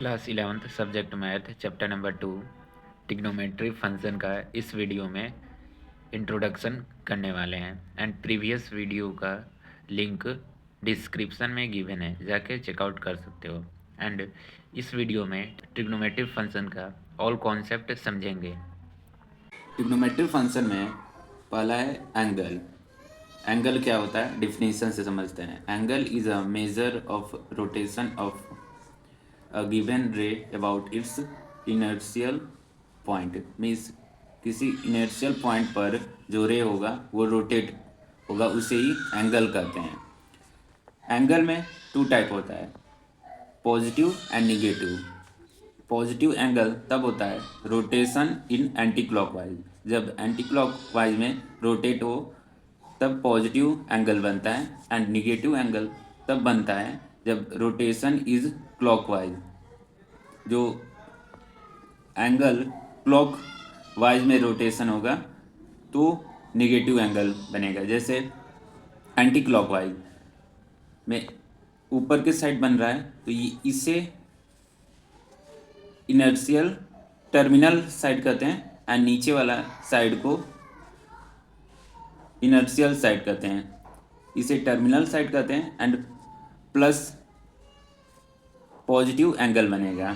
Class 11th subject math chapter number 2 trigonometry function का इस video में इंट्रोडक्शन करने वाले हैं एंड प्रीवियस वीडियो का लिंक डिस्क्रिप्शन में गिवन है, जाके चेकआउट कर सकते हो। एंड इस वीडियो में ट्रिग्नोमेट्री फंक्शन का ऑल कॉन्सेप्ट समझेंगे। ट्रिग्नोमेट्री फंक्शन में पहला है एंगल। एंगल क्या होता है, डिफिनीशन से समझते हैं। Angle is a measure of rotation of a given ray about its initial point. Means किसी इनर्शियल पॉइंट पर जो रे होगा वो रोटेट होगा, उसे ही एंगल कहते हैं। एंगल में टू टाइप होता है, positive and negative. Positive angle तब होता है रोटेशन इन एंटी क्लॉकवाइज। जब एंटी क्लॉकवाइज में रोटेट हो तब पॉजिटिव एंगल बनता है, एंड निगेटिव एंगल तब बनता है जब रोटेशन इज क्लॉकवाइज। जो एंगल क्लॉक वाइज में रोटेशन होगा तो निगेटिव एंगल बनेगा। जैसे एंटी क्लॉकवाइज में ऊपर के साइड बन रहा है तो ये इसे इनर्शियल टर्मिनल साइड कहते हैं, एंड नीचे वाला साइड को इनर्शियल साइड कहते हैं। इसे टर्मिनल साइड कहते हैं, एंड प्लस पॉजिटिव एंगल बनेगा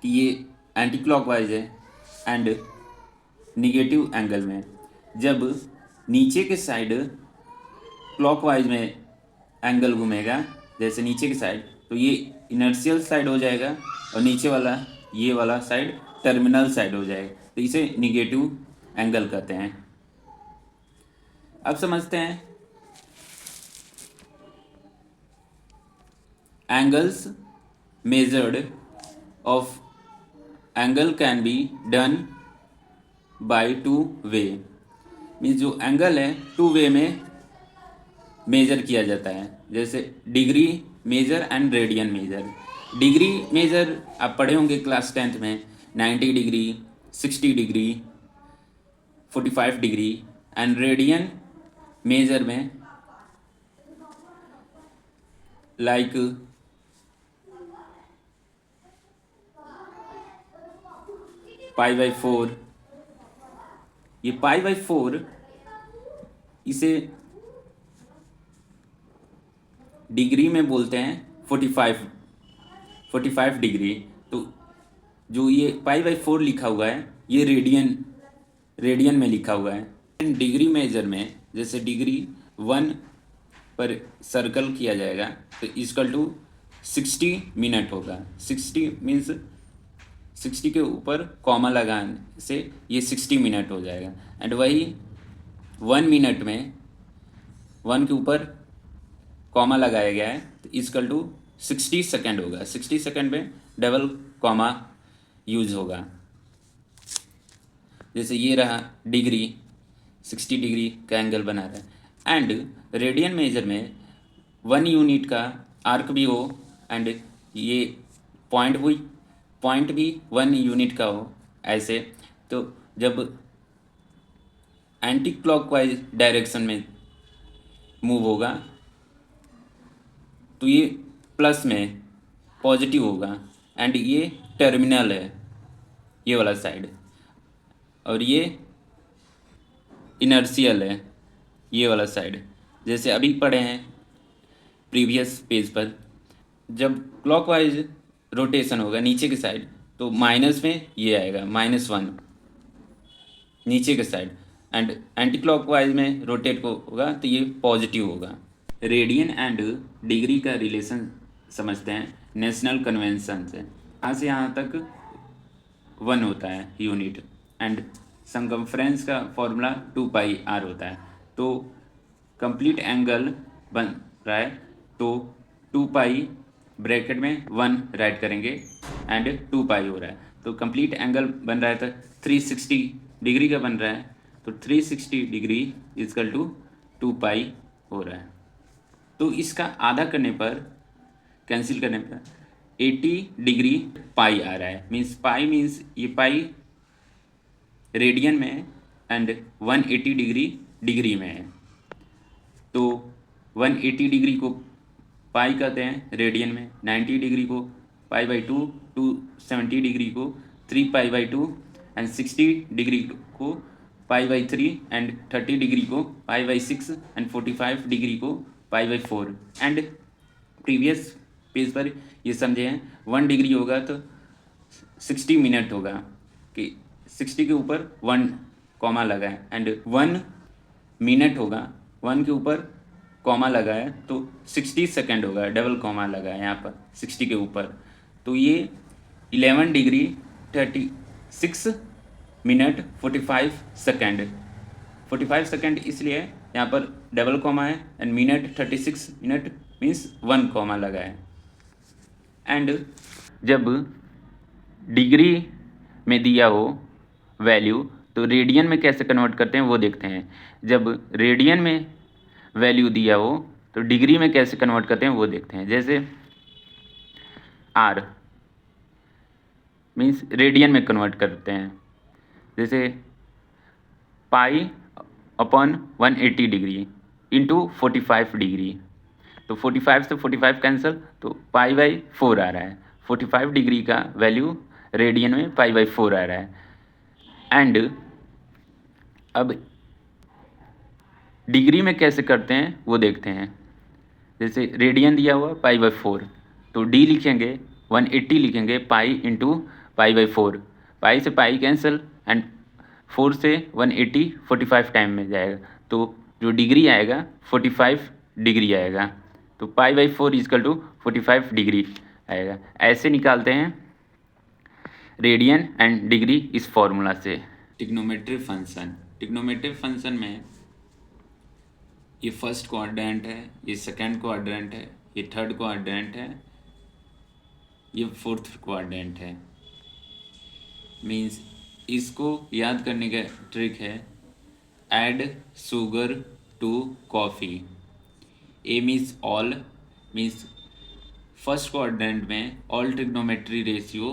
कि ये एंटी क्लॉकवाइज है। एंड निगेटिव एंगल में जब नीचे के साइड क्लॉकवाइज में एंगल घूमेगा, जैसे नीचे की साइड, तो ये इनर्शियल साइड हो जाएगा, और नीचे वाला ये वाला साइड टर्मिनल साइड हो जाएगा, तो इसे निगेटिव एंगल कहते हैं। अब समझते हैं angles measured of angle can be done by two way. Means जो एंगल है टू वे में मेजर किया जाता है, जैसे degree measure and radian measure. Degree measure आप पढ़े होंगे क्लास 10th में, 90 degree, 60 degree, 45 degree. And radian measure में लाइक π/4। ये π/4 इसे डिग्री में बोलते हैं 45 डिग्री। तो जो ये π/4 लिखा हुआ है ये रेडियन में लिखा हुआ है। डिग्री मेजर में जैसे डिग्री 1 पर सर्कल किया जाएगा तो इक्वल टू 60 मिनट होगा। 60 मीन्स 60 के ऊपर कॉमा लगाने से ये 60 मिनट हो जाएगा। एंड वही 1 मिनट में 1 के ऊपर कॉमा लगाया गया है तो इक्वल टू 60 सेकेंड होगा। 60 सेकेंड में डबल कॉमा यूज होगा। जैसे ये रहा डिग्री, 60 डिग्री का एंगल बना रहा है। एंड रेडियन मेजर में 1 यूनिट का आर्क भी हो, एंड ये पॉइंट भी 1 यूनिट का हो ऐसे। तो जब एंटी क्लॉकवाइज डायरेक्शन में मूव होगा तो ये प्लस में पॉजिटिव होगा, एंड ये टर्मिनल है ये वाला साइड, और ये इनर्शियल है ये वाला साइड। जैसे अभी पढ़े हैं प्रीवियस पेज पर, जब क्लॉकवाइज रोटेशन होगा नीचे की साइड तो माइनस में ये आएगा -1 नीचे के साइड, एंड एंटी क्लॉकवाइज में रोटेट को होगा तो ये पॉजिटिव होगा। रेडियन एंड डिग्री का रिलेशन समझते हैं नेशनल कन्वेंशन से। यहाँ से यहाँ तक 1 होता है यूनिट, एंड सर्कम्फ्रेंस का फॉर्मूला 2πr होता है। तो कंप्लीट एंगल बन रहा है तो 2π ब्रैकेट में 1 राइट करेंगे, एंड 2π हो रहा है। तो कंप्लीट एंगल बन रहा है तो 360 डिग्री का बन रहा है, तो 360 डिग्री इक्वल टू 2π हो रहा है। तो इसका आधा करने पर, कैंसिल करने पर 80 डिग्री पाई आ रहा है। मीन्स पाई मीन्स ये पाई रेडियन में है, एंड 180 डिग्री में है। तो 180 डिग्री को पाई कहते हैं रेडियन में, 90 डिग्री को पाई बाई 2, 270 डिग्री को 3 पाई बाई 2 एंड 60 डिग्री को पाई बाई 3 एंड 30 डिग्री को पाई बाई 6 एंड 45 डिग्री को पाई बाई 4 एंड प्रीवियस पेज पर ये समझे हैं 1 डिग्री होगा तो 60 मिनट होगा कि 60 के ऊपर 1 कॉमा लगा है एंड 1 मिनट होगा 1 के ऊपर कॉमा लगा है तो 60 सेकेंड होगा, डबल कॉमा लगा है यहाँ पर 60 के ऊपर, तो ये 11 डिग्री 36 मिनट 45 सेकेंड 45 सेकेंड इसलिए यहाँ पर डबल कॉमा है and minute 36 minute means 1 comma लगा है। एंड जब डिग्री में दिया हो वैल्यू तो रेडियन में कैसे कन्वर्ट करते हैं वो देखते हैं। जब रेडियन में वैल्यू दिया हो तो डिग्री में कैसे कन्वर्ट करते हैं वो देखते हैं। जैसे आर मीन्स रेडियन में कन्वर्ट करते हैं, जैसे pi upon 180 degree into 45 degree, तो 45 से 45 कैंसिल तो पाई बाई 4 आ रहा है। 45 डिग्री का वैल्यू रेडियन में पाई बाई 4 आ रहा है। एंड अब डिग्री में कैसे करते हैं वो देखते हैं। जैसे रेडियन दिया हुआ पाई बाई 4 तो डी लिखेंगे 180 लिखेंगे पाई इंटू पाई बाई 4, पाई से पाई कैंसिल एंड 4 से 180 45 टाइम में जाएगा तो जो डिग्री आएगा 45 डिग्री आएगा, तो pi by 4 is equal to 45 degree आएगा। ऐसे निकालते हैं रेडियन एंड डिग्री इस फॉर्मूला से। ट्रिग्नोमेट्री फंक्शन में ये फर्स्ट क्वाड्रेंट है, ये सेकंड क्वाड्रेंट है, ये थर्ड क्वाड्रेंट है, ये फोर्थ क्वाड्रेंट है। मीन्स इसको याद करने का ट्रिक है add sugar to coffee. A means all, means first quadrant में ऑल ट्रिग्नोमेट्री रेशियो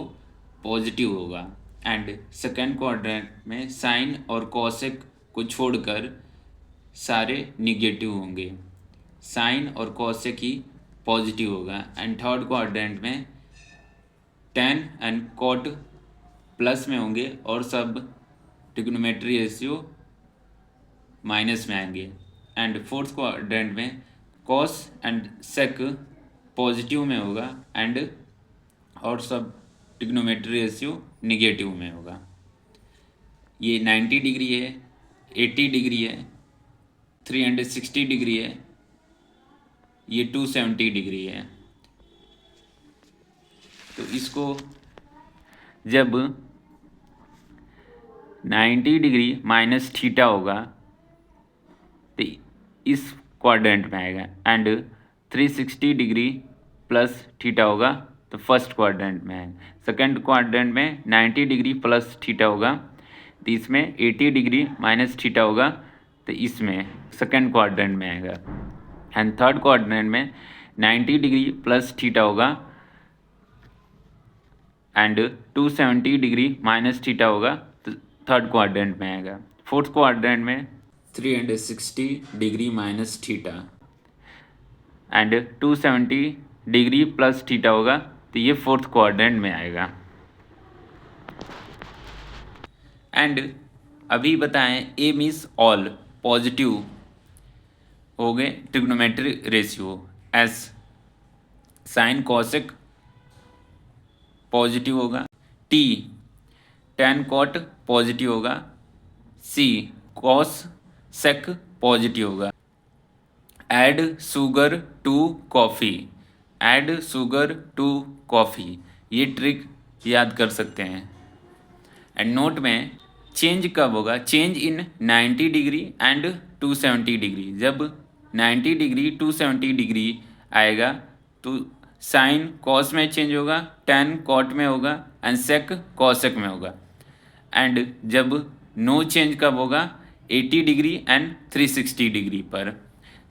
पॉजिटिव होगा एंड सेकंड क्वाड्रेंट में साइन और कॉसेक को छोड़कर सारे निगेटिव होंगे, साइन और कॉसेक ही पॉजिटिव होगा एंड थर्ड क्वाड्रेंट में tan एंड cot प्लस में होंगे और सब ट्रिग्नोमेट्री रेशियो माइनस में आएंगे एंड फोर्थ क्वाड्रेंट में cos एंड sec पॉजिटिव में होगा एंड और सब ट्रिग्नोमेट्री रेशियो निगेटिव में होगा। ये 90 डिग्री है, 80 डिग्री है, 360 डिग्री है, ये 270 डिग्री है। तो इसको जब 90 डिग्री माइनस थीटा होगा तो इस क्वाड्रेंट में आएगा एंड 360 डिग्री प्लस थीटा होगा तो फर्स्ट क्वाड्रेंट में आएगा। सेकंड क्वाड्रेंट में 90 डिग्री प्लस थीटा होगा तो इसमें 80 डिग्री माइनस थीटा होगा तो इसमें सेकंड क्वाड्रेंट में आएगा एंड थर्ड क्वाड्रेंट में 90 डिग्री प्लस थीटा होगा एंड 270 डिग्री माइनस थीटा होगा तो थर्ड क्वाड्रेंट में आएगा। फोर्थ क्वाड्रेंट में 360 degree minus theta and 270 degree plus theta होगा तो ये फोर्थ क्वाड्रेंट में आएगा। एंड अभी बताएं ए मीन्स ऑल पॉजिटिव हो गए trigonometry ratio, S sine cosec positive होगा, टी tan cot पॉजिटिव होगा, सी cos sec पॉजिटिव होगा। Add sugar to coffee, add sugar to coffee, ये ट्रिक याद कर सकते हैं। एंड नोट में चेंज कब होगा, change in 90 degree and 270 degree. जब 90 डिग्री 270 डिग्री आएगा तो साइन कॉस में चेंज होगा, tan cot में होगा एंड sec cosec में होगा। एंड जब नो चेंज कब होगा, 80 डिग्री एंड 360 डिग्री पर।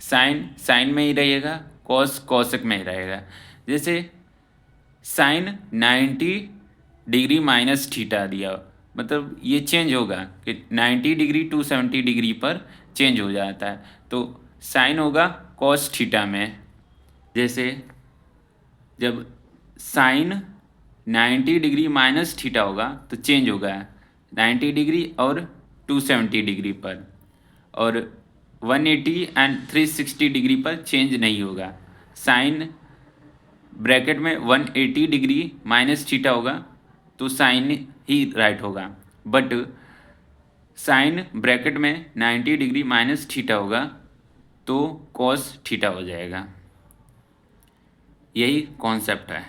साइन में ही रहेगा, कॉस कॉसेक में ही रहेगा। जैसे साइन 90 डिग्री माइनस थीटा दिया, मतलब ये चेंज होगा कि 90 डिग्री 270 डिग्री पर चेंज हो जाता है तो साइन होगा कॉस थीटा में। जैसे जब साइन 90 डिग्री माइनस थीटा होगा तो चेंज होगा 90 डिग्री और 270 डिग्री पर, और 180 एंड 360 डिग्री पर चेंज नहीं होगा। साइन ब्रैकेट में 180 डिग्री माइनस थीटा होगा तो साइन ही राइट होगा, बट साइन ब्रैकेट में 90 डिग्री माइनस थीटा होगा तो कॉस थीटा हो जाएगा। यही कॉन्सेप्ट है।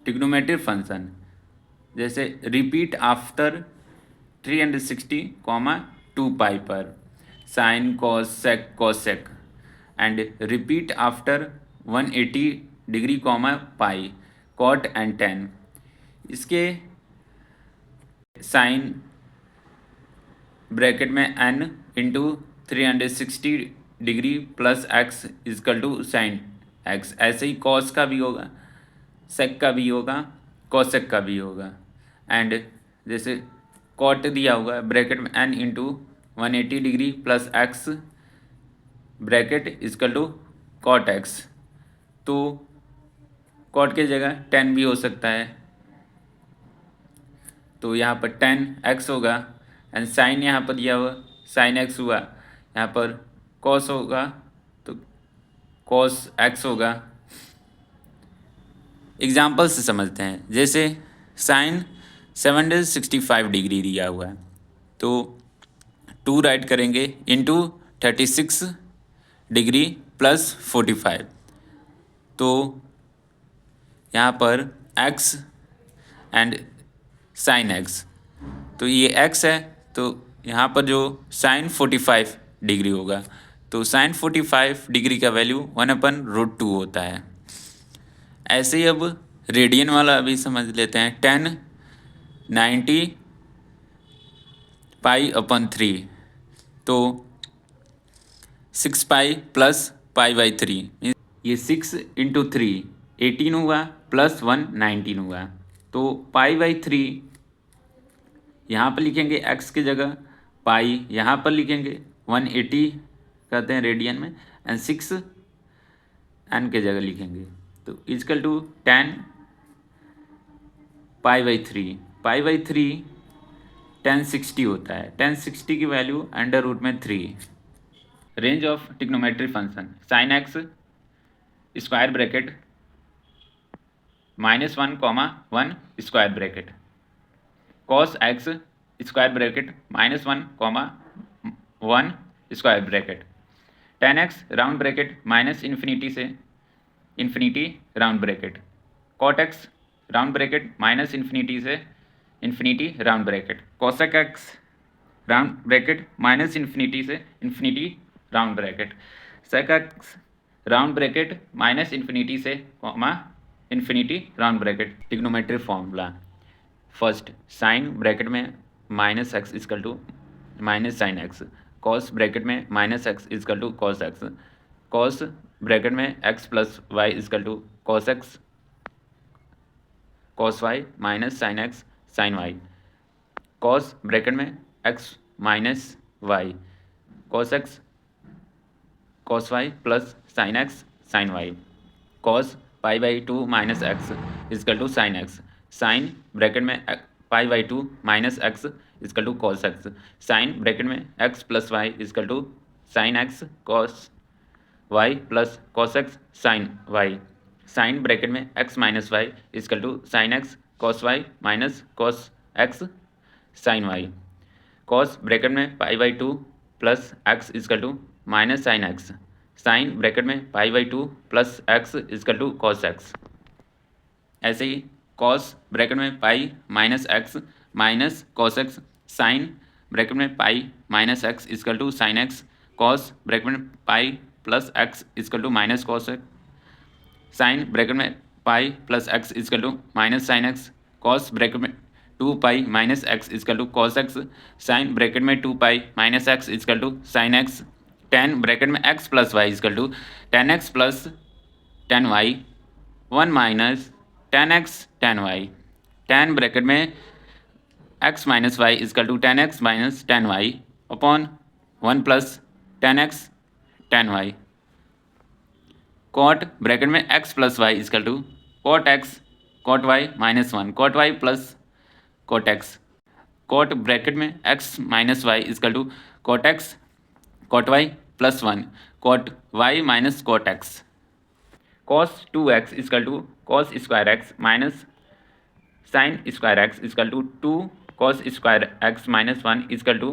ट्रिग्नोमेट्रिक फंक्शन जैसे रिपीट आफ्टर 360 2 पाई पर sine cos sec and repeat after 180 degree pi cot and tan. इसके साइन ब्रैकेट में n into 360 degree plus x is equal to sine x। ऐसे ही कॉस का भी होगा, सेक का भी होगा, कॉसेक का भी होगा। एंड जैसे कॉट दिया होगा ब्रैकेट में n into 180 degree plus x bracket is equal to cot x, तो कॉट की जगह 10 भी हो सकता है, तो यहाँ पर 10x होगा। एंड साइन यहाँ पर दिया हुआ साइन x हुआ, यहाँ पर कॉस होगा तो कॉस x होगा। एग्जाम्पल से समझते हैं, जैसे साइन 765 डिग्री दिया हुआ है तो 2 राइट करेंगे इंटू 36 डिग्री प्लस 45, तो यहाँ पर x एंड साइन x, तो ये x है तो यहाँ पर जो साइन 45 डिग्री होगा तो साइन 45 डिग्री का वैल्यू 1/√2 होता है। ऐसे ही अब रेडियन वाला अभी समझ लेते हैं। 10 90 पाई/3 तो 6 पाई प्लस पाई/3, ये 6 इंटू 3 18 हुआ प्लस 1 19 हुआ, तो पाई/3 यहाँ पर लिखेंगे x की जगह, पाई यहाँ पर लिखेंगे 180 कहते हैं रेडियन में, एंड 6 n के जगह लिखेंगे तो इजकल टू 10 पाई/3। पाई/3 1060 होता है, 1060 की value √3। Range of trigonometric function sine x square bracket -1, 1 square bracket, cos x square bracket -1, 1 square bracket, tan x round bracket -infinity से infinity round bracket, cot x round bracket -infinity से infinity round bracket, cosec x round bracket -infinity से infinity round bracket, sec x round bracket -infinity से infinity round bracket. Trigonometric formula first sine bracket में -x is equal to -sine x, cos bracket में -x is equal to cos x, cos bracket में x plus y is equal to cos x cos y minus sine x sine y, cos bracket में x minus y cos x cos y plus sine x sine y, cos pi minus x is equal to sine x, sine bracket में pi minus x is equal to cos x, sine bracket में x plus y is equal to sine x cos y plus cos x sine y, sine bracket में x minus y is equal to sine x cos y minus cos x sine y, cos bracket में pi plus x is equal to minus sine x, sine bracket में pi plus x is equal to cos x। ऐसे ही cos bracket में pi minus x minus cos x, sine bracket में pi minus x is equal to sine x, cos bracket में pi plus x is equal to minus cos x, sine bracket में pi plus x is equal to minus sine x, cos bracket में 2 pi minus x is equal to cos x, sine bracket में 2 pi minus x is equal to sine x, tan bracket में x plus y is equal to 10x plus 10y 1 minus 10x 10y, tan bracket में x minus y is equal to 10x minus 10y upon 1 plus 10x 10y, cot bracket में x plus y is equal to cot x cot y minus one, cot y plus cot x, cot bracket में x minus y is equal to cot x cot y plus one, cot y minus cot x, cos 2x is equal to cos square x minus sine square x is equal to 2 cos square x minus one is equal to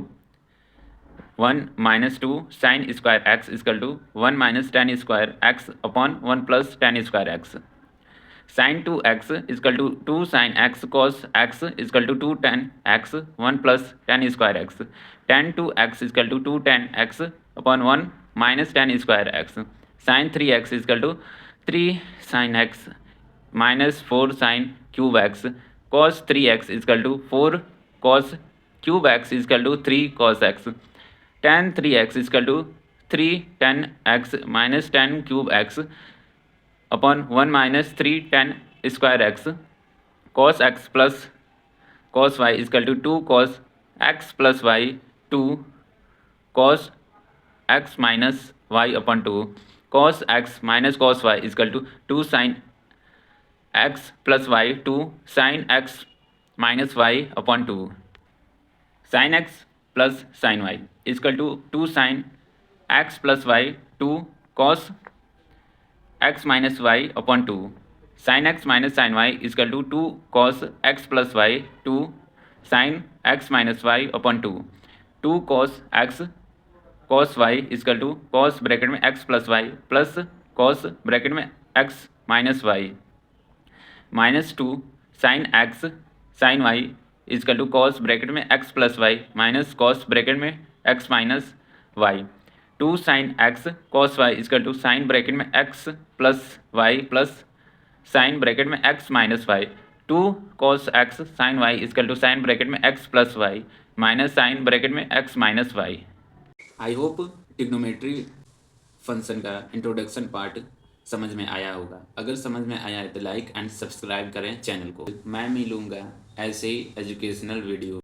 1 minus 2 sine square x is equal to 1 minus tan square x upon 1 plus tan square x, sine 2x is equal to 2 sine x cos x is equal to 2 tan x 1 plus tan square x, tan 2x is equal to 2 tan x upon 1 minus tan square x, sine 3x is equal to 3 sine x minus 4 sine cube x, cos 3x is equal to 4 cos cube x is equal to 3 cos x, tan 3x is equal to 3 tan x minus tan cube x upon 1 minus 3 tan square x, cos x plus cos y is equal to 2 cos x plus y 2 cos x minus y upon 2, cos x minus cos y is equal to 2 sine x plus y 2 sine x minus y upon 2, sine x plus sine y is equal to 2 sine x plus y 2 cos x minus y upon 2, sine x minus sine y is equal to 2 cos x plus y 2 sine x minus y upon 2, 2 cos x cos y is equal to cos bracket में x plus y plus cos bracket में x minus y minus 2 sine x sine y is equal to cos bracket में x plus y minus cos bracket में x minus y, 2 sine x cos y is equal to sine bracket में x plus y plus sine bracket में x minus y, 2 cos x sine y is equal to sine bracket में x plus y minus sine bracket में x minus y. I hope trigonometry function का introduction part समझ में आया होगा। अगर समझ में आया है तो लाइक एंड सब्सक्राइब करें चैनल को। मैं मिलूँगा ऐसे ही एजुकेशनल वीडियो।